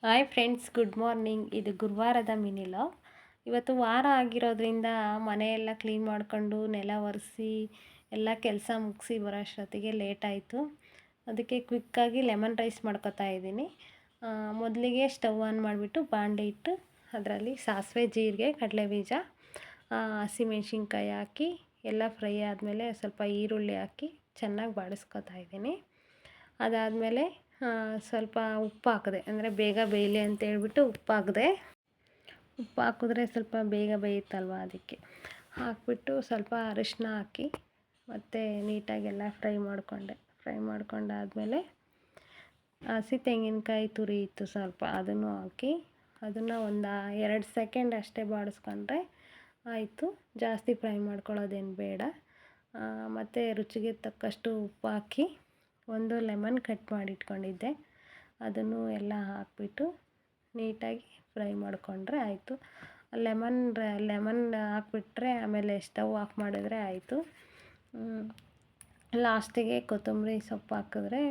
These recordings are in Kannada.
Hi friends, good morning. ಇದು ಗುರುವಾರದ ಮಿನಿಲೋ. ಇವತ್ತು ವಾರ ಆಗಿರೋದ್ರಿಂದ ಮನೆಯೆಲ್ಲ ಕ್ಲೀನ್ ಮಾಡಿಕೊಂಡು ನೆಲ ಒರೆಸಿ ಎಲ್ಲ ಕೆಲಸ ಮುಗಿಸಿ ಬರೋ ಅಷ್ಟೊತ್ತಿಗೆ ಲೇಟ್ ಆಯಿತು. ಅದಕ್ಕೆ ಕ್ವಿಕ್ಕಾಗಿ ಲೆಮನ್ ರೈಸ್ ಮಾಡ್ಕೊತಾ ಇದ್ದೀನಿ. ಮೊದಲಿಗೆ ಸ್ಟವ್ ಆನ್ ಮಾಡಿಬಿಟ್ಟು ಬಾಣಲೆ ಇಟ್ಟು ಅದರಲ್ಲಿ ಸಾಸಿವೆ, ಜೀರಿಗೆ, ಕಡಲೆಬೀಜ, ಹಸಿಮೆಣ್ಸಿನ್ಕಾಯಿ ಹಾಕಿ ಎಲ್ಲ ಫ್ರೈ ಆದಮೇಲೆ ಸ್ವಲ್ಪ ಈರುಳ್ಳಿ ಹಾಕಿ ಚೆನ್ನಾಗಿ ಬಾಡಿಸ್ಕೊತಾ ಇದ್ದೀನಿ. ಅದಾದಮೇಲೆ ಸ್ವಲ್ಪ ಉಪ್ಪು ಹಾಕಿದೆ, ಅಂದರೆ ಬೇಗ ಬೇಯಲಿ ಅಂತೇಳ್ಬಿಟ್ಟು ಉಪ್ಪು ಹಾಕಿದೆ. ಉಪ್ಪು ಹಾಕಿದ್ರೆ ಸ್ವಲ್ಪ ಬೇಗ ಬೇಯುತ್ತಲ್ವ, ಅದಕ್ಕೆ ಹಾಕಿಬಿಟ್ಟು ಸ್ವಲ್ಪ ಅರಿಶಿನ ಹಾಕಿ ಮತ್ತು ನೀಟಾಗೆಲ್ಲ ಫ್ರೈ ಮಾಡ್ಕೊಂಡಾದಮೇಲೆ ಹಸಿ ತೆಂಗಿನಕಾಯಿ ತುರಿ ಇತ್ತು ಸ್ವಲ್ಪ, ಅದನ್ನು ಹಾಕಿ ಅದನ್ನು ಒಂದು 2 ಸೆಕೆಂಡ್ ಅಷ್ಟೇ ಬಾಡಿಸ್ಕೊಂಡ್ರೆ ಆಯಿತು. ಜಾಸ್ತಿ ಫ್ರೈ ಮಾಡ್ಕೊಳ್ಳೋದೇನು ಬೇಡ. ಮತ್ತು ರುಚಿಗೆ ತಕ್ಕಷ್ಟು ಉಪ್ಪು ಹಾಕಿ ಒಂದು ಲೆಮನ್ ಕಟ್ ಮಾಡಿ ಇಟ್ಕೊಂಡಿದ್ದೆ, ಅದನ್ನು ಎಲ್ಲ ಹಾಕಿಬಿಟ್ಟು ನೀಟಾಗಿ ಫ್ರೈ ಮಾಡಿಕೊಂಡ್ರೆ ಆಯಿತು. ಲೆಮನ್ ಹಾಕ್ಬಿಟ್ರೆ ಆಮೇಲೆ ಸ್ಟವ್ ಆಫ್ ಮಾಡಿದ್ರೆ ಆಯಿತು. ಲಾಸ್ಟಿಗೆ ಕೊತ್ತಂಬರಿ ಸೊಪ್ಪು ಹಾಕಿದ್ರೆ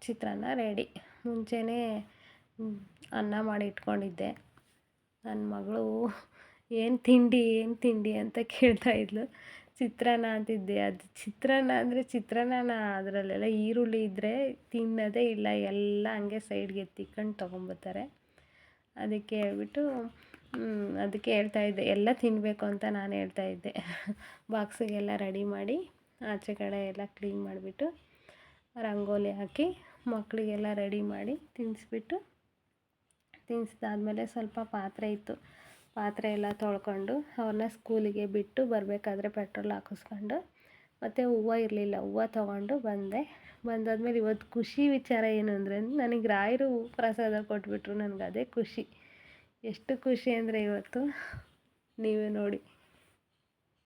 ಚಿತ್ರಾನ್ನ ರೆಡಿ. ಮುಂಚೆನೇ ಅನ್ನ ಮಾಡಿ ಇಟ್ಕೊಂಡಿದ್ದೆ. ನನ್ನ ಮಗಳು ಏನು ತಿಂಡಿ ಅಂತ ಕೇಳ್ತಾಯಿದ್ಲು. ಚಿತ್ರಾನ್ನ ಅಂತಿದ್ದೆ. ಅದು ಚಿತ್ರಾನ್ನ ಅಂದರೆ ಚಿತ್ರಾನ್ನ, ಅದರಲ್ಲೆಲ್ಲ ಈರುಳ್ಳಿ ಇದ್ದರೆ ತಿನ್ನೋದೇ ಇಲ್ಲ, ಎಲ್ಲ ಹಂಗೆ ಸೈಡ್ಗೆ ಎತ್ತಿಕೊಂಡು ತೊಗೊಂಬರ್ತಾರೆ. ಅದಕ್ಕೆ ಹೇಳ್ಬಿಟ್ಟು ಅದಕ್ಕೆ ಹೇಳ್ತಾಯಿದ್ದೆ, ಎಲ್ಲ ತಿನ್ನಬೇಕು ಅಂತ ನಾನು ಹೇಳ್ತಾಯಿದ್ದೆ. ಬಾಕ್ಸಿಗೆಲ್ಲ ರೆಡಿ ಮಾಡಿ ಆಚೆ ಕಡೆ ಎಲ್ಲ ಕ್ಲೀನ್ ಮಾಡಿಬಿಟ್ಟು ರಂಗೋಲಿ ಹಾಕಿ ಮಕ್ಕಳಿಗೆಲ್ಲ ರೆಡಿ ಮಾಡಿ ತಿನ್ನಿಸಿದಾದ್ಮೇಲೆ ಸ್ವಲ್ಪ ಪಾತ್ರೆ ಇತ್ತು, ಪಾತ್ರೆ ಎಲ್ಲ ತೊಳ್ಕೊಂಡು ಅವ್ರನ್ನ ಸ್ಕೂಲಿಗೆ ಬಿಟ್ಟು ಬರಬೇಕಾದ್ರೆ ಪೆಟ್ರೋಲ್ ಹಾಕಿಸ್ಕೊಂಡು ಮತ್ತು ಹೂವು ಇರಲಿಲ್ಲ, ಹೂವು ತೊಗೊಂಡು ಬಂದಾದ್ಮೇಲೆ ಇವತ್ತು ಖುಷಿ ವಿಚಾರ ಏನು ಅಂದರೆ ನನಗೆ ರಾಯರು ಪ್ರಸಾದ ಕೊಟ್ಬಿಟ್ರು. ನನಗೆ ಅದೇ ಖುಷಿ. ಎಷ್ಟು ಖುಷಿ ಅಂದರೆ ಇವತ್ತು ನೀವೇ ನೋಡಿ.